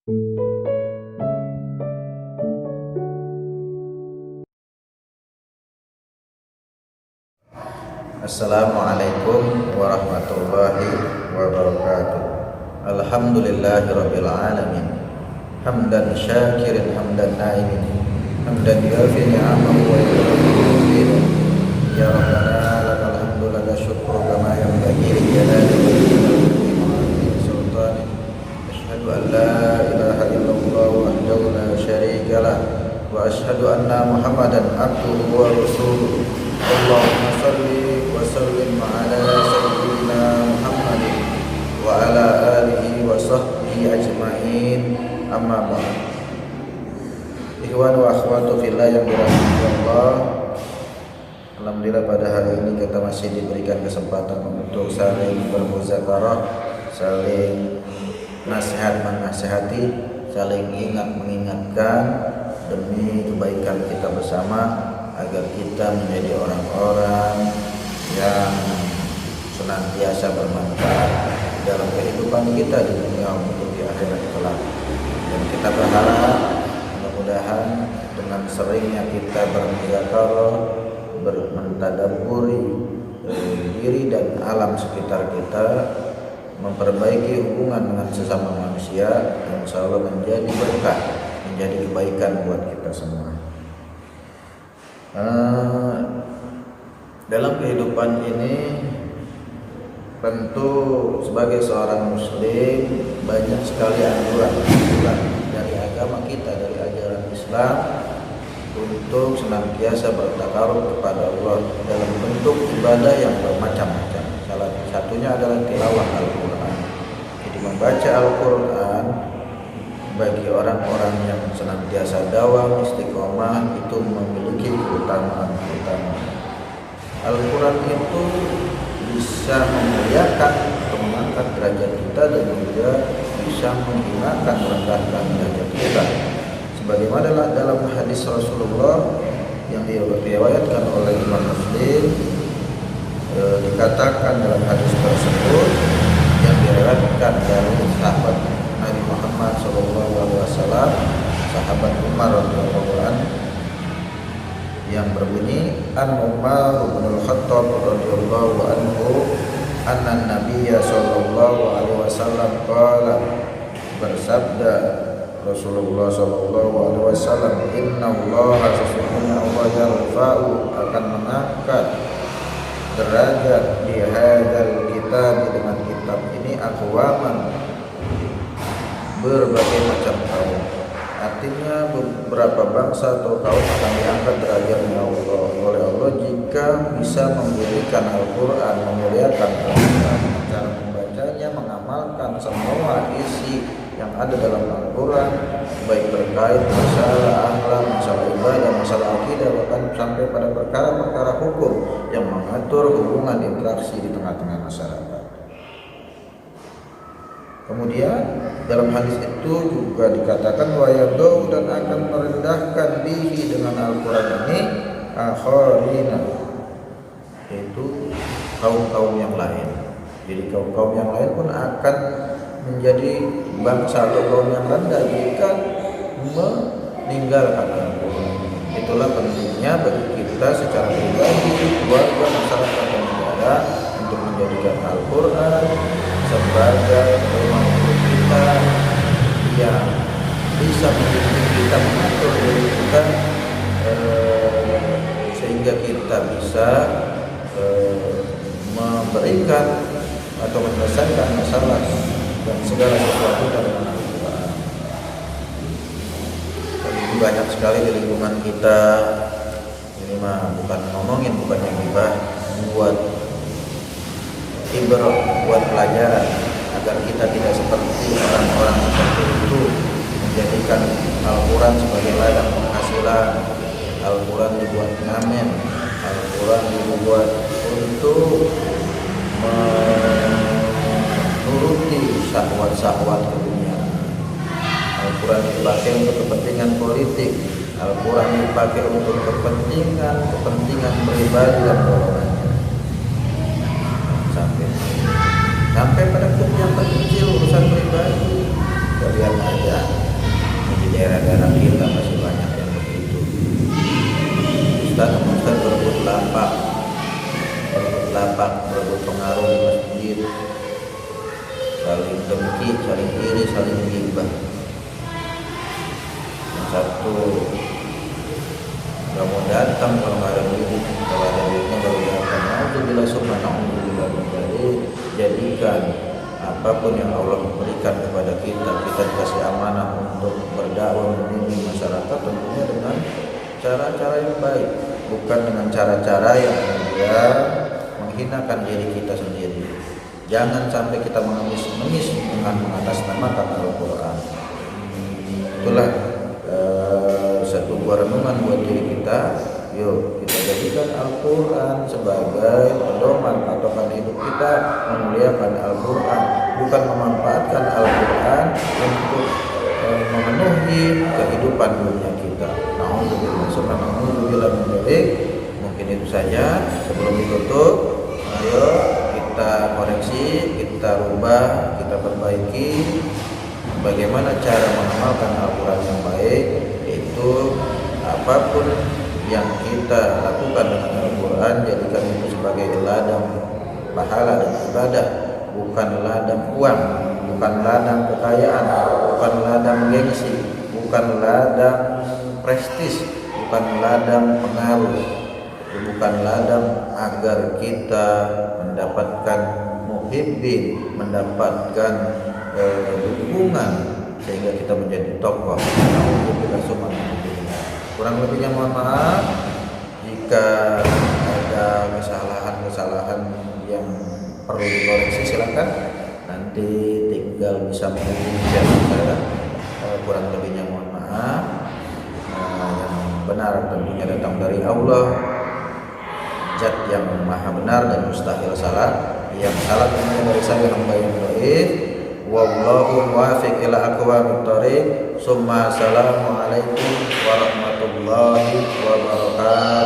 Assalamualaikum warahmatullahi wabarakatuh. Alhamdulillahirabbil alamin. Hamdan syakirin hamdan na'imin. Hamdan yuafi ni'amahu wa yukafi. Ya Rabbana lakal hamdu laka syukru kama yanbaghi li jalali wajhika wa li sultanik. Asyhadu an la ilaha illallah wahdahu la syarika lah wa asyhadu anna Muhammadan abduhu wa rasuluh. Allahumma shalli wa sallim ala sayyidina Muhammadin wa ala alihi wa sahbihi ajma'in. Amma ba'd. Ikhwan wa akhwatu fillah yang dirahmati Allah, alhamdulillah pada hari ini kita masih diberikan kesempatan untuk saling bermuzakarah, saling nasihat menasihati, saling ingat mengingatkan demi kebaikan kita bersama, agar kita menjadi orang-orang yang senantiasa bermanfaat dalam kehidupan kita di dunia maupun di akhirat kelak. Dan kita berharap mudah-mudahan dengan seringnya kita bermuzakarah, mentadabburi diri dan alam sekitar kita, memperbaiki hubungan dengan sesama manusia, yang insya Allah menjadi berkah, menjadi kebaikan buat kita semua. Dalam kehidupan ini tentu sebagai seorang muslim banyak sekali anjuran dari agama kita, dari ajaran Islam, untuk senantiasa bertakarub kepada Allah dalam bentuk ibadah yang bermacam-macam. Salah satunya adalah tilawah Al-Quran. Jadi membaca Al-Quran bagi orang-orang yang senantiasa dawam istiqomah itu memiliki keutamaan-keutamaan. Al-Quran itu bisa memuliakan atau mengangkat derajat kita, dan juga bisa menghinakan, merendahkan derajat kita. Sebagaimana dalam hadis Rasulullah yang diriwayatkan oleh Imam Muslim, dikatakan dalam hadis tersebut yang diriwayatkan dari sahabat Nabi Muhammad SAW, sahabat Umar radhiyallahu anhu, yang berbunyi, An Umar bin Al-Khattab radhiyallahu anhu, anna Nabiyya sallallahu alaihi wasallam qala, bersabda Rasulullah sallallahu alaihi wasallam, inna Allah, sesungguhnya Allah yarfa'u, akan mengangkat derajat di hadzal kitab, dengan kitab ini, aqwaman, berbagai macam kaum. Artinya beberapa bangsa atau kaum akan diangkat derajatnya oleh Allah jika bisa memberikan Al-Quran, memuliakan Al-Quran, cara membacanya, mengamalkan semua isi yang ada dalam Al-Quran, baik terkait masalah akhlak, masalah ibadah, masalah akidah, bahkan sampai pada perkara-perkara hukum yang mengatur hubungan interaksi di tengah-tengah masyarakat. Kemudian dalam hadis itu juga dikatakan wa yadau, dan akan merendahkan bihi, dengan Al-Quran ini, akharina, yaitu kaum-kaum yang lain. Jadi kaum-kaum yang lain pun akan menjadi bangsa atau kaum yang rendah jika meninggalkan Al-Quran. Itulah pentingnya bagi kita secara pribadi, keluarga, masyarakat dan negara, untuk menjadikan Al-Quran sebagai rumah kita yang bisa membimbing kita, mengatur diri kita, sehingga kita bisa memberikan atau menyelesaikan masalah dan segala sesuatu dalam Al-Quran. Jadi banyak sekali di lingkungan kita, ini mah bukan ngomongin, bukan yang gibah, buat ibrah, buat pelajaran, agar kita tidak seperti orang-orang seperti itu, menjadikan Al-Quran sebagai ladang penghasilan. Al-Quran dibuat ngamen, Al-Quran dibuat untuk menuruti syahwat-syahwat dunia. Al-Quran dipakai untuk kepentingan politik, Al-Quran dipakai untuk kepentingan pribadi dan golongannya. Sampai pada yang terkecil urusan pribadi, kalian aja daerah-daerah kita masih banyak yang begitu. Ustaz berebut lapak, berebut pengaruh di masjid, saling dengki, saling iri, saling gibah. Yang satu nggak mau datang kalau nggak ada duit, kalau ada duitnya baru datang. Alhamdulillah subhanallah. Jadikan apapun yang Allah berikan kepada kita dikasih amanah untuk berdakwah membimbing masyarakat, tentunya dengan cara-cara yang baik, bukan dengan cara-cara yang kemudian menghinakan diri kita sendiri. Jangan sampai kita mengemis-ngemis dengan mengatasnamakan Al-Quran. Itulah satu buah renungan buat diri kita. Yuk kita jadikan Al-Quran sebagai pedoman patokan hidup kita, memuliakan Al-Quran, bukan memanfaatkan Al-Quran untuk memenuhi kehidupan dunia kita. Alhamdulillah. Mungkin itu saja. Sebelum ditutup, ayo kita koreksi, kita rubah, kita perbaiki bagaimana cara mengamalkan Al-Quran yang baik. Itu apapun yang kita lakukan dengan Al-Quran, jadikan itu sebagai ladang pahala dan ibadah, bukan ladang uang, bukan ladang kekayaan, bukan ladang gengsi, bukan ladang prestis, bukan ladang pengaruh, bukan ladang agar kita mendapatkan muhibbin, mendapatkan dukungan sehingga kita menjadi tokoh. Kita semua kurang lebihnya mohon maaf jika ada kesalahan yang perlu dikoreksi, silakan nanti tinggal bisa menghubungi channel saya. Kurang lebihnya mohon maaf. Yang benar tentunya datang dari Allah, Zat yang maha benar dan mustahil salah. Yang salah tentunya dari saya hamba yang dhaif. Wallahu muwaffiq ila aqwamit thoriq. Summa assalamu alaikum warahmatullahi wabarakatuh.